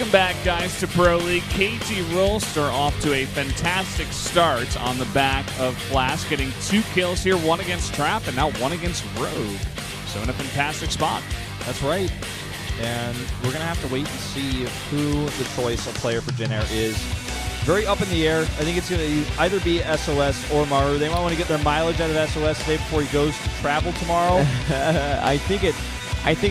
Welcome back, guys, to Pro League. KG Rolster off to a fantastic start on the back of Flash, getting 2 kills here, 1 against Trap and now 1 against Rogue. So in a fantastic spot. That's right. And we're going to have to wait and see who the choice of player for Gen Air is. Very up in the air. I think it's going to either be SOS or Maru. They might want to get their mileage out of SOS today before he goes to travel tomorrow. I think it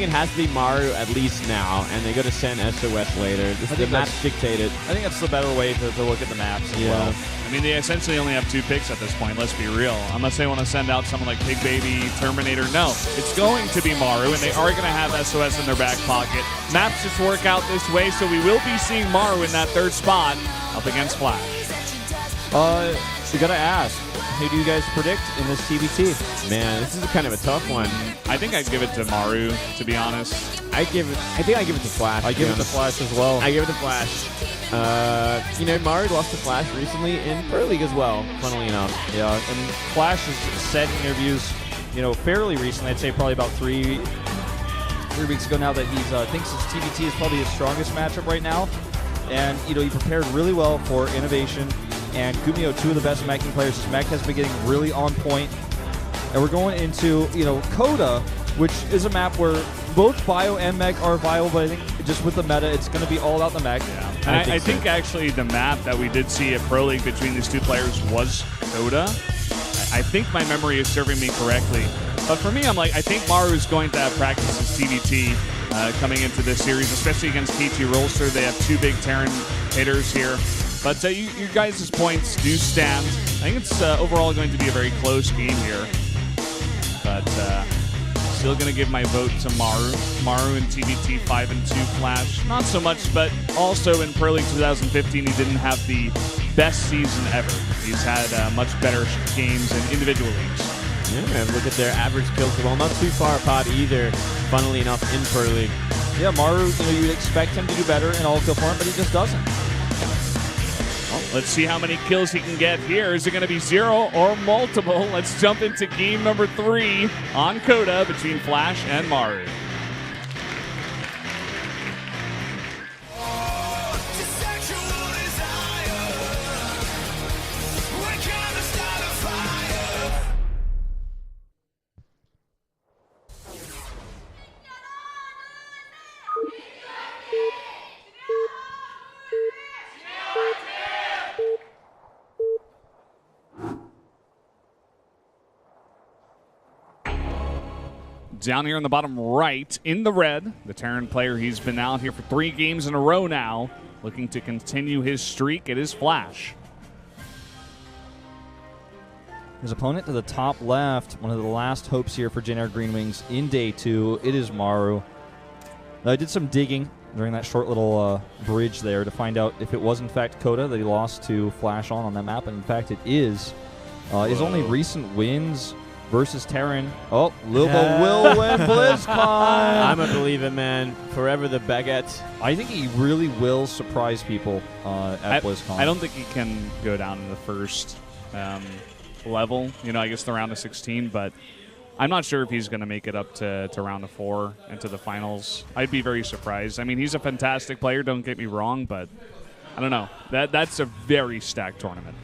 has to be Maru at least now, and they got to send SOS later. The match dictated. I think that's the better way to look at the maps as well. I mean, they essentially only have 2 picks at this point, let's be real. Unless they want to send out someone like Pig Baby, Terminator. No, it's going to be Maru, and they are going to have SOS in their back pocket. Maps just work out this way, so we will be seeing Maru in that 3rd spot up against Flash. You got to ask, who do you guys predict in this TBT? Man, this is kind of a tough one. I think I'd give it to Maru, to be honest. I think I give it to Flash. I give it to Flash as well. I give it to Flash. Maru lost to Flash recently in Pro League as well, funnily enough. Yeah, and Flash has said in interviews, fairly recently, I'd say probably about 3 weeks ago now, that he thinks his TBT is probably his strongest matchup right now. And, he prepared really well for Innovation and Kumio, 2 of the best meching players. His mech has been getting really on point. And we're going into, Coda, which is a map where both bio and mech are viable, but I think just with the meta, it's going to be all about the mech. Yeah. And I think actually the map that we did see at Pro League between these 2 players was Coda. I think my memory is serving me correctly. But for me, I think Maru is going to have practice his TBT coming into this series, especially against KG Rolster. They have 2 big Terran hitters here. But you guys' points do stand. I think it's overall going to be a very close game here. But still going to give my vote to Maru. Maru in TBT 5-2 Flash. Not so much, but also in Pro League 2015, he didn't have the best season ever. He's had much better games in individual leagues. Yeah, and look at their average kills. Well, not too far apart either, funnily enough, in Pro League. Yeah, Maru, you'd expect him to do better in all kill form, but he just doesn't. Well, let's see how many kills he can get here. Is it going to be 0 or multiple? Let's jump into game number 3 on Coda between Flash and Maru. Down here in the bottom right, in the red, the Terran player, he's been out here for 3 games in a row now, looking to continue his streak. It is Flash. His opponent to the top left, one of the last hopes here for Gen Air Green Wings in Day 2, it is Maru. Now, I did some digging during that short little bridge there to find out if it was in fact Coda that he lost to Flash on that map, and in fact it is. His only recent wins versus Terran. Oh, Lubo will win BlizzCon. I'm a believer, man. Forever the baguette. I think he really will surprise people at BlizzCon. I don't think he can go down in the first level. I guess the round of 16, but I'm not sure if he's going to make it up to round of 4 and to the finals. I'd be very surprised. I mean, he's a fantastic player, don't get me wrong, but I don't know. That's a very stacked tournament.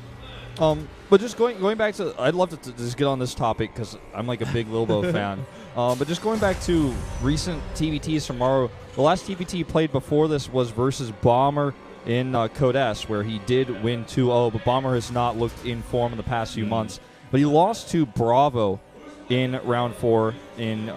But just going back to, I'd love to just get on this topic because I'm like a big Lobo fan. But just going back to recent TBTs from Maru, the last TBT he played before this was versus Bomber in Code S, where he did win 2-0, but Bomber has not looked in form in the past few months. But he lost to Bravo in round 4 in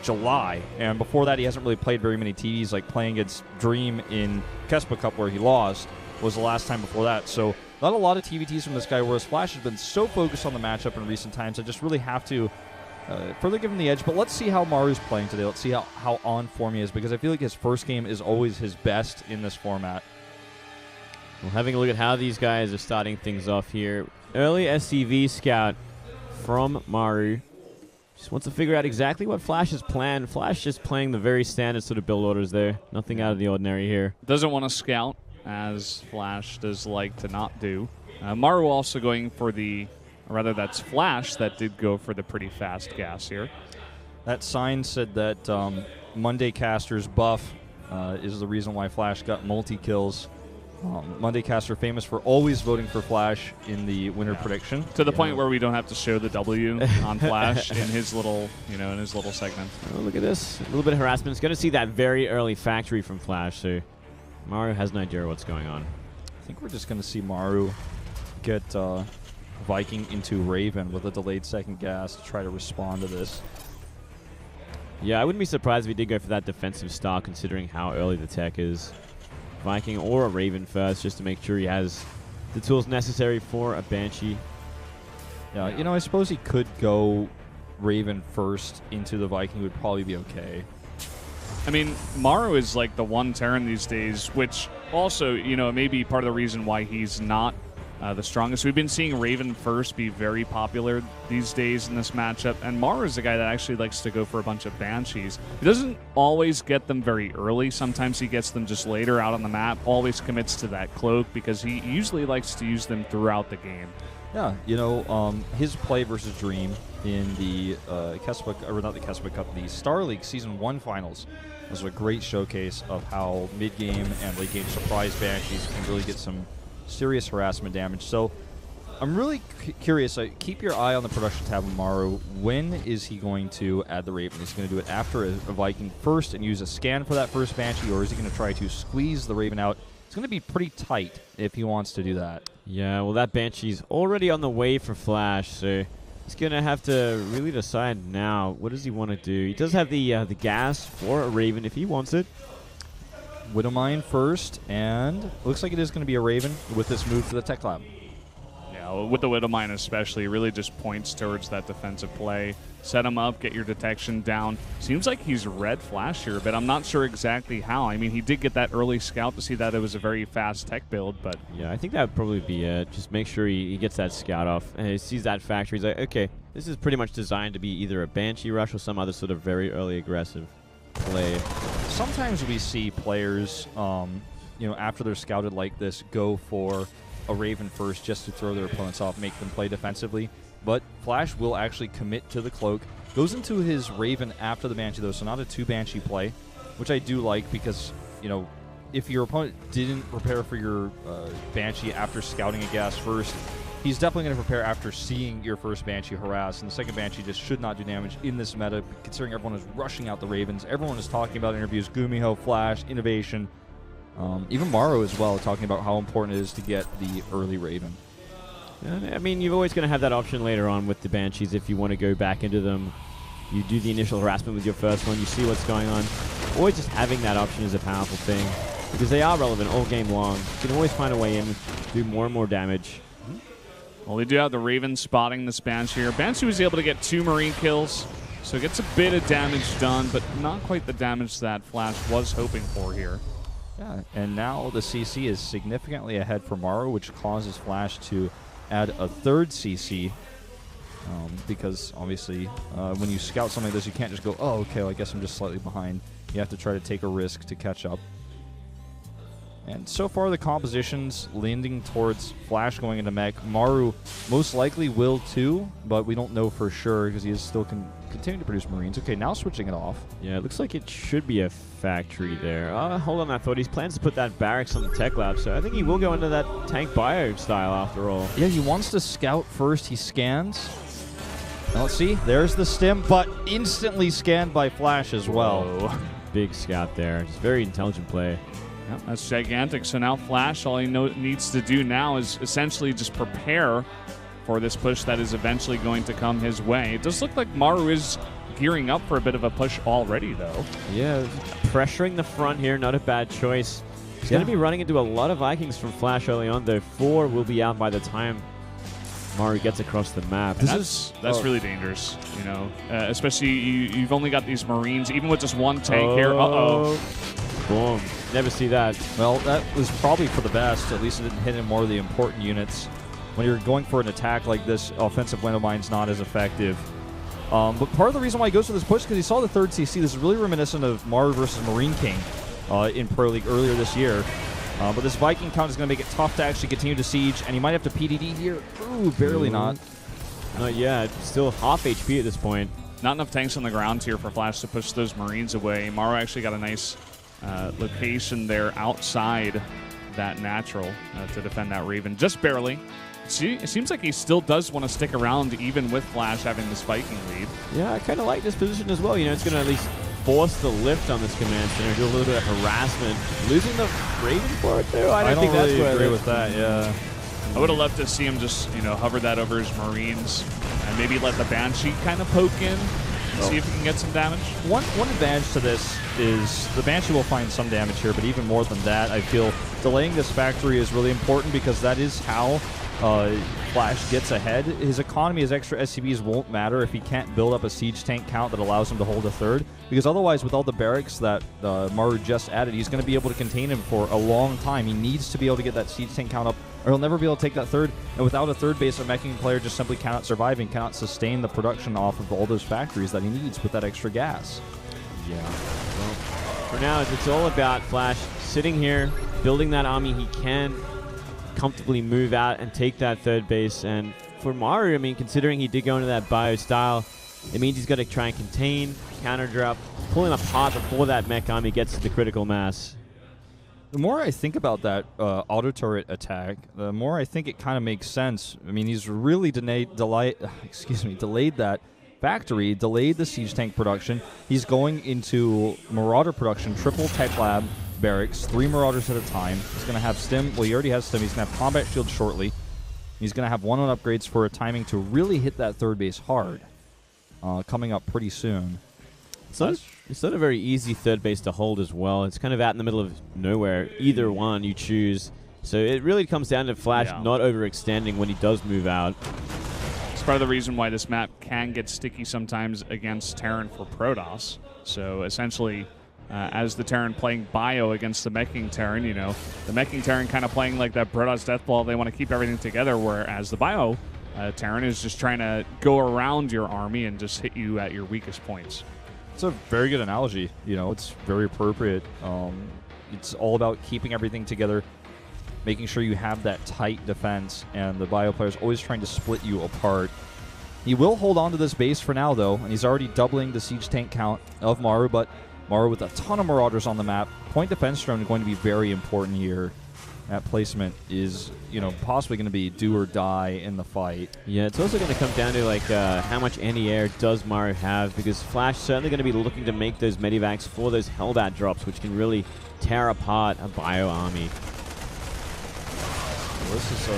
July, and before that he hasn't really played very many TVs, like playing against Dream in Kespa Cup where he lost was the last time before that. So not a lot of TBTs from this guy, whereas Flash has been so focused on the matchup in recent times. I just really have to further give him the edge. But let's see how Maru's playing today. Let's see how on form he is, because I feel like his first game is always his best in this format. Well, having a look at how these guys are starting things off here. Early SCV scout from Maru. Just wants to figure out exactly what Flash's plan. Flash just playing the very standard sort of build orders there. Nothing out of the ordinary here. Doesn't want to scout, as Flash does like to not do. Maru also going for that's Flash that did go for the pretty fast gas here. That sign said that Monday casters buff is the reason why Flash got multi-kills. Monday Caster famous for always voting for Flash in the winner prediction. To the point where we don't have to show the W on Flash in his little, in his little segment. Oh, look at this. A little bit of harassment. It's going to see that very early factory from Flash, so Maru has no idea what's going on. I think we're just going to see Maru get Viking into Raven with a delayed second gas to try to respond to this. Yeah, I wouldn't be surprised if he did go for that defensive start considering how early the tech is. Viking or a Raven first, just to make sure he has the tools necessary for a Banshee. Yeah, I suppose he could go Raven first into the Viking would probably be okay. I mean, Maru is like the one Terran these days, which also, may be part of the reason why he's not the strongest. We've been seeing Raven first be very popular these days in this matchup, and Maru is a guy that actually likes to go for a bunch of Banshees. He doesn't always get them very early. Sometimes he gets them just later out on the map, always commits to that cloak because he usually likes to use them throughout the game. Yeah, his play versus Dream in the not the Keswick Cup, the Star League Season 1 Finals was a great showcase of how mid-game and late-game surprise Banshees can really get some serious harassment damage. So I'm really curious. Keep your eye on the production tab of Maru. When is he going to add the Raven? Is he going to do it after a Viking first and use a scan for that first Banshee, or is he going to try to squeeze the Raven out? It's going to be pretty tight if he wants to do that. Yeah, well, that Banshee's already on the way for Flash, so he's going to have to really decide now. What does he want to do? He does have the gas for a Raven if he wants it. Widowmine first, and looks like it is going to be a Raven with this move to the Tech Lab. Yeah, with the Widowmine especially, it really just points towards that defensive play. Set him up, get your detection down. Seems like he's read Flash here, but I'm not sure exactly how. I mean, he did get that early scout to see that it was a very fast tech build, but... Yeah, I think that would probably be it. Just make sure he gets that scout off. And he sees that factory. He's like, okay, this is pretty much designed to be either a Banshee rush or some other sort of very early aggressive play. Sometimes we see players, after they're scouted like this, go for a Raven first just to throw their opponents off, make them play defensively. But Flash will actually commit to the cloak. Goes into his Raven after the Banshee, though, so not a 2-Banshee play, which I do like because, if your opponent didn't prepare for your Banshee after scouting a gas first, he's definitely going to prepare after seeing your first Banshee harass, and the second Banshee just should not do damage in this meta, considering everyone is rushing out the Ravens. Everyone is talking about interviews, Gumiho, Flash, Innovation, even Maru as well, talking about how important it is to get the early Raven. I mean, you're always going to have that option later on with the Banshees if you want to go back into them. You do the initial harassment with your first one, you see what's going on. Always just having that option is a powerful thing, because they are relevant all game long. You can always find a way in, do more and more damage. Well, they do have the Raven spotting this Banshee here. Banshee was able to get 2 Marine kills, so it gets a bit of damage done, but not quite the damage that Flash was hoping for here. Yeah, and now the CC is significantly ahead for Maru, which causes Flash to add a 3rd CC, because obviously when you scout something like this, you can't just go, oh, okay, well, I guess I'm just slightly behind. You have to try to take a risk to catch up. And so far, the composition's leaning towards Flash going into mech. Maru most likely will too, but we don't know for sure because he is still continuing to produce Marines. Okay, now switching it off. Yeah, it looks like it should be a factory there. Hold on, I thought he plans to put that barracks on the Tech Lab, so I think he will go into that tank bio style after all. Yeah, he wants to scout first. He scans. Now let's see. There's the stim, but instantly scanned by Flash as well. Whoa. Big scout there. Just very intelligent play. Yep, that's gigantic. So now Flash, all he needs to do now is essentially just prepare for this push that is eventually going to come his way. It does look like Maru is gearing up for a bit of a push already, though. Yeah, pressuring the front here, not a bad choice. He's going to be running into a lot of Vikings from Flash early on, though. 4 will be out by the time Maru gets across the map. That's really dangerous, especially you've only got these Marines, even with just one tank here. Uh-oh. Boom. Never see that. Well, that was probably for the best. At least it didn't hit in more of the important units. When you're going for an attack like this, offensive Widowmine's not as effective. But part of the reason why he goes for this push is because he saw the 3rd CC. This is really reminiscent of Maru versus Marine King in Pro League earlier this year. But this Viking count is going to make it tough to actually continue to siege, and he might have to PDD here. Ooh, barely not. Not yet. Still half HP at this point. Not enough tanks on the ground here for Flash to push those Marines away. Maru actually got a nice location there outside that natural to defend that Raven, just barely. See, it seems like he still does want to stick around even with Flash having the spiking lead. Yeah, I kind of like this position as well. You know, it's going to at least force the lift on this command center, do a little bit of harassment. Losing the Raven for it, though, I don't think really that's where agree with that, yeah. I would have loved to see him just, hover that over his Marines and maybe let the Banshee kind of poke in and see if he can get some damage. One advantage to this is the Banshee will find some damage here, but even more than that, I feel delaying this factory is really important because that is how Flash gets ahead. His economy, his extra SCVs won't matter if he can't build up a siege tank count that allows him to hold a third, because otherwise with all the barracks that Maru just added, he's going to be able to contain him for a long time. He needs to be able to get that siege tank count up, or he'll never be able to take that third, and without a third base, a meching player just simply cannot survive and cannot sustain the production off of all those factories that he needs with that extra gas. Yeah. Well, for now, it's all about Flash sitting here, building that army he can comfortably move out and take that third base. And for Maru, I mean, considering he did go into that bio style, it means he's got to try and contain, counter drop, pull him apart before that mech army gets to the critical mass. The more I think about that auto turret attack, the more I think it kind of makes sense. I mean, he's really delayed that factory, delayed the siege tank production. He's going into Marauder production, triple tech lab barracks, 3 Marauders at a time. He's going to have stim. Well, he already has stim. He's going to have combat shield shortly. He's going to have 1-on upgrades for a timing to really hit that third base hard, coming up pretty soon. It's not a very easy third base to hold as well. It's kind of out in the middle of nowhere. Either one you choose. So it really comes down to Flash not overextending when he does move out. It's part of the reason why this map can get sticky sometimes against Terran for Protoss. So essentially, as the Terran playing bio against the meching Terran, the meching Terran kind of playing like that Protoss Deathball. They want to keep everything together, whereas the bio Terran is just trying to go around your army and just hit you at your weakest points. It's a very good analogy. It's very appropriate. It's all about keeping everything together, making sure you have that tight defense, and the bio player is always trying to split you apart. He will hold on to this base for now, though, and he's already doubling the siege tank count of Maru, but Maru with a ton of Marauders on the map. Point defense drone is going to be very important here. That placement is, possibly going to be do or die in the fight. Yeah, it's also going to come down to how much anti-air does Maru have, because Flash certainly going to be looking to make those medivacs for those Hellbat drops, which can really tear apart a bio army. Well, this is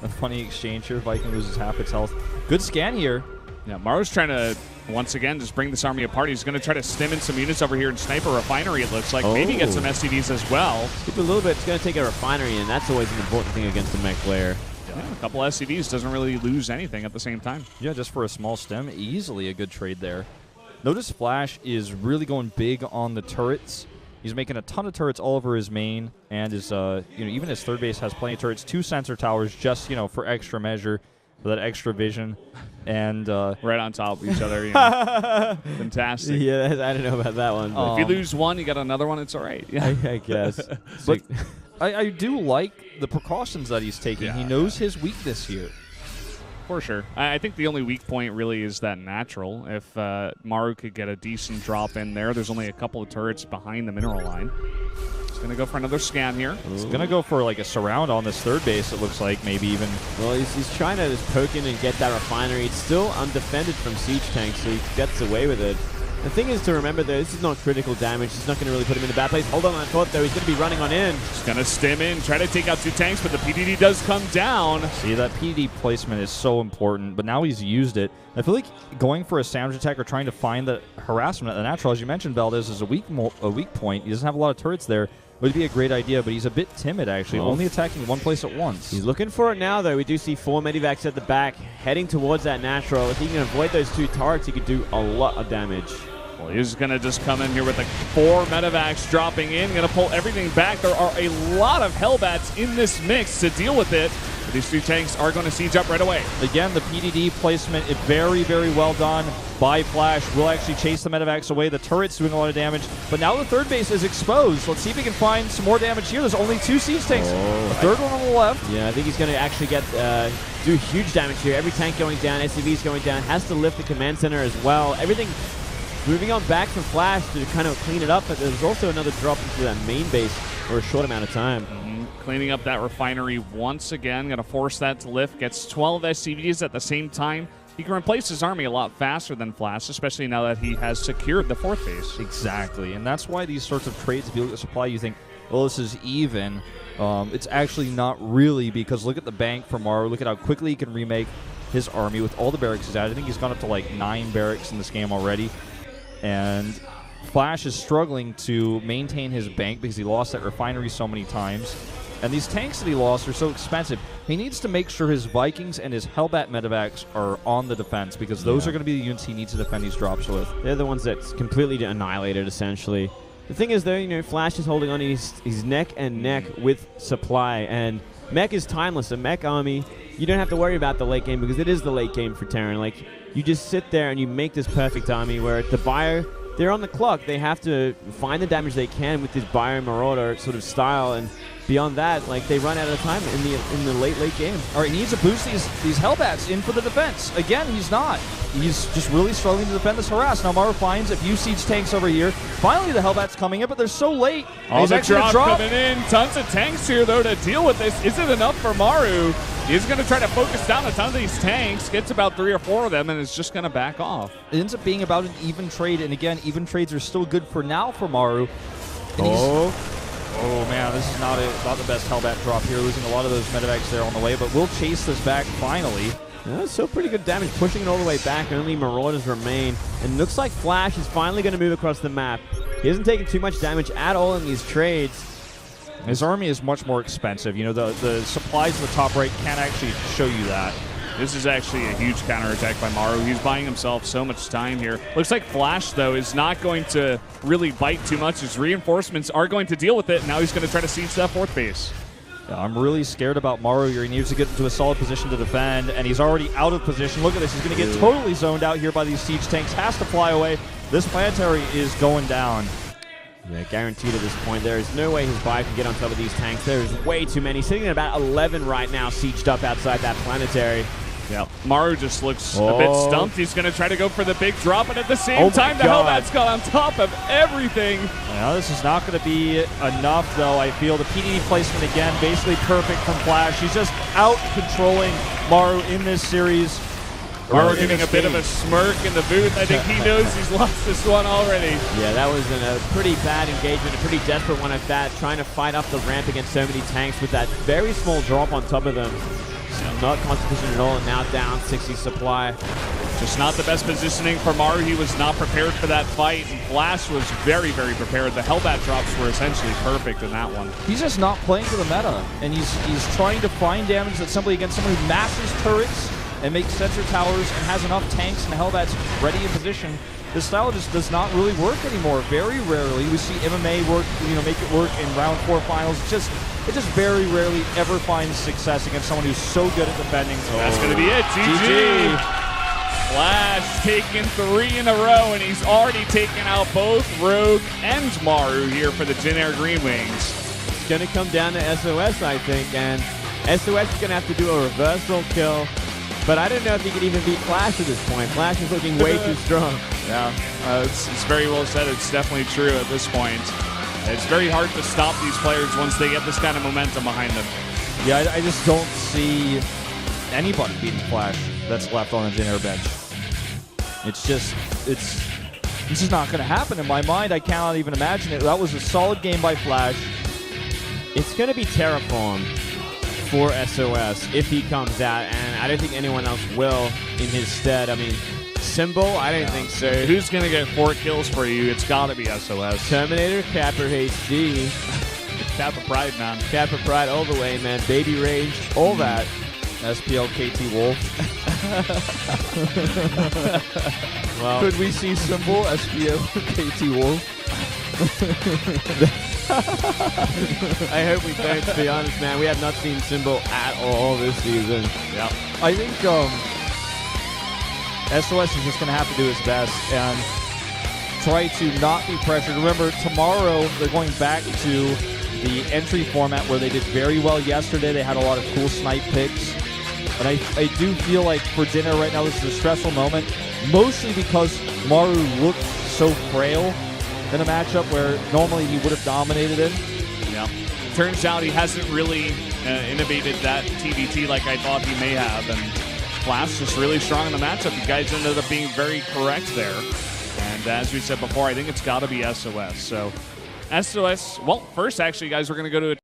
a funny exchange here. Viking loses half its health. Good scan here. Yeah, Maru's trying to, once again, just bring this army apart. He's going to try to stim in some units over here and snipe a refinery, it looks like. Maybe get some SCVs as well. Skip a little bit. It's going to take a refinery, and that's always an important thing against a mech player. Yeah, a couple SCVs doesn't really lose anything at the same time. Yeah, just for a small stem, easily a good trade there. Notice Flash is really going big on the turrets. He's making a ton of turrets all over his main, and his, even his third base has plenty of turrets. 2 sensor towers, just for extra measure, for that extra vision, and right on top of each other. Fantastic. Yeah, I don't know about that one. If you lose one, you got another one. It's all right. Yeah, I guess. But I do like the precautions that he's taking. Yeah, he knows his weakness here. For sure. I think the only weak point really is that natural. If Maru could get a decent drop in there, there's only a couple of turrets behind the mineral line. He's going to go for another scan here. He's going to go for a surround on this third base, it looks like, maybe even. Well, he's trying to just poke in and get that refinery. It's still undefended from siege tanks, so he gets away with it. The thing is to remember, though, this is not critical damage. It's not going to really put him in a bad place. Hold on, I thought, though. He's going to be running on in. He's going to stim in, try to take out 2 tanks, but the PDD does come down. See, that PDD placement is so important, but now he's used it. I feel like going for a sandwich attack or trying to find the harassment at the natural, as you mentioned, Valdez, is a weak point. He doesn't have a lot of turrets there. It would be a great idea, but he's a bit timid, actually, only attacking one place at once. He's looking for it now, though. We do see 4 medivacs at the back, heading towards that natural. If he can avoid those 2 turrets, he could do a lot of damage. Well, he's going to just come in here with 4 medivacs dropping in. Going to pull everything back. There are a lot of Hellbats in this mix to deal with it. But these 2 tanks are going to siege up right away. Again, the PDD placement is very, very well done by Flash. Will actually chase the medivacs away. The turret's doing a lot of damage. But now the third base is exposed. Let's see if he can find some more damage here. There's only 2 siege tanks. The third one on the left. Yeah, I think he's going to actually do huge damage here. Every tank going down, SCV's going down. Has to lift the command center as well. Everything Moving on back from Flash to kind of clean it up, but there's also another drop into that main base for a short amount of time. Cleaning up that refinery once again. Going to force that to lift. Gets 12 SCVs at the same time. He can replace his army a lot faster than Flash, especially now that he has secured the 4th base. Exactly, and that's why these sorts of trades, if you look at supply, you think, well, this is even. It's actually not really, because look at the bank for Maru. Look at how quickly he can remake his army with all the barracks he's added. I think he's gone up to like 9 barracks in this game already. And Flash is struggling to maintain his bank because he lost that refinery so many times. And these tanks that he lost are so expensive. He needs to make sure his Vikings and his Hellbat medevacs are on the defense, because those are going to be the units he needs to defend these drops with. They're the ones that's completely annihilated, essentially. The thing is, though, you know, Flash is holding on. He's neck and neck with supply, and mech is timeless. A mech army, you don't have to worry about the late game, because it is the late game for Terran. Like, you just sit there and you make this perfect army where the Buyer, they're on the clock. They have to find the damage they can with this Buyer Marauder sort of style, and beyond that, like, they run out of time in the late game. All right, he needs to boost these Hellbats in for the defense. Again, he's not. He's just really struggling to defend this harass. Now Maru finds a few siege tanks over here. Finally, the Hellbats coming in, but they're so late. All the drop coming in. Tons of tanks here, though, to deal with this. Is it enough for Maru? He's going to try to focus down a ton of these tanks. Gets about 3 or 4 of them, and is just going to back off. It ends up being about an even trade, and again, even trades are still good for now for Maru. Oh man, this is not the best Hellbat drop here. Losing a lot of those medevacs there on the way, but we'll chase this back finally. Yeah, still pretty good damage, pushing it all the way back. Only Marauders remain, and looks like Flash is finally going to move across the map. He hasn't taken too much damage at all in these trades. His army is much more expensive. You know, the supplies in the top right can't actually show you that. This is actually a huge counterattack by Maru. He's buying himself so much time here. Looks like Flash, though, is not going to really bite too much. His reinforcements are going to deal with it. Now he's going to try to siege that 4th base. Yeah, I'm really scared about Maru here. He needs to get into a solid position to defend, and he's already out of position. Look at this. He's going to get totally zoned out here by these siege tanks. Has to fly away. This planetary is going down. Yeah, guaranteed at this point. There is no way his buy can get on top of these tanks. There is way too many. Sitting at about 11 right now, sieged up outside that planetary. Yeah, Maru just looks a bit stumped. He's going to try to go for the big drop, and at the same time, the Hellbat's got on top of everything. Well, this is not going to be enough, though. I feel the PDD placement again, basically perfect from Flash. He's just out-controlling Maru in this series. Maru getting a bit of a smirk in the booth. I think he knows he's lost this one already. Yeah, that was a pretty bad engagement, a pretty desperate one at that, trying to fight up the ramp against so many tanks with that very small drop on top of them. Not competition at all, and now down 60 supply. Just not the best positioning for Maru. He was not prepared for that fight, and Flash was very, very prepared. The Hellbat drops were essentially perfect in that one. He's just not playing to the meta, and he's trying to find damage that's simply against someone who mashes turrets and makes sensor towers and has enough tanks and Hellbats ready in position. This style just does not really work anymore. Very rarely we see MMA work, make it work in round 4 finals. It just very rarely ever finds success against someone who's so good at defending. That's going to be it. GG. Flash taking 3 in a row, and he's already taken out both Rogue and Maru here for the Jin Air Green Wings. It's going to come down to SOS, I think, and SOS is going to have to do a reversal kill. But I don't know if he could even beat Flash at this point. Flash is looking way too strong. Yeah, it's very well said. It's definitely true at this point. It's very hard to stop these players once they get this kind of momentum behind them. Yeah, I just don't see anybody beating Flash that's left on the Jin Air bench. It's just not going to happen in my mind. I cannot even imagine it. That was a solid game by Flash. It's going to be Terraform for SOS if he comes out, and I don't think anyone else will in his stead. I mean, Symbol, I don't think so. Who's going to get 4 kills for you? It's got to be SOS. Terminator, Capper HD. Kappa Pride, man. Kappa Pride all the way, man. Baby Rage, all that. SPL Wolf. Well, could we see Symbol SPL Wolf? I hope we don't, to be honest, man. We have not seen Symbol at all this season. Yeah. I think SOS is just going to have to do his best and try to not be pressured. Remember, tomorrow they're going back to the entry format where they did very well yesterday. They had a lot of cool snipe picks. And I do feel like for Jin Air right now, this is a stressful moment, mostly because Maru looked so frail in a matchup where normally he would have dominated it. Yeah. Turns out he hasn't really innovated that TVT like I thought he may have, and Flash just really strong in the matchup. You guys ended up being very correct there. And as we said before, I think it's got to be SOS. So SOS, well, first actually, guys, we're going to go to a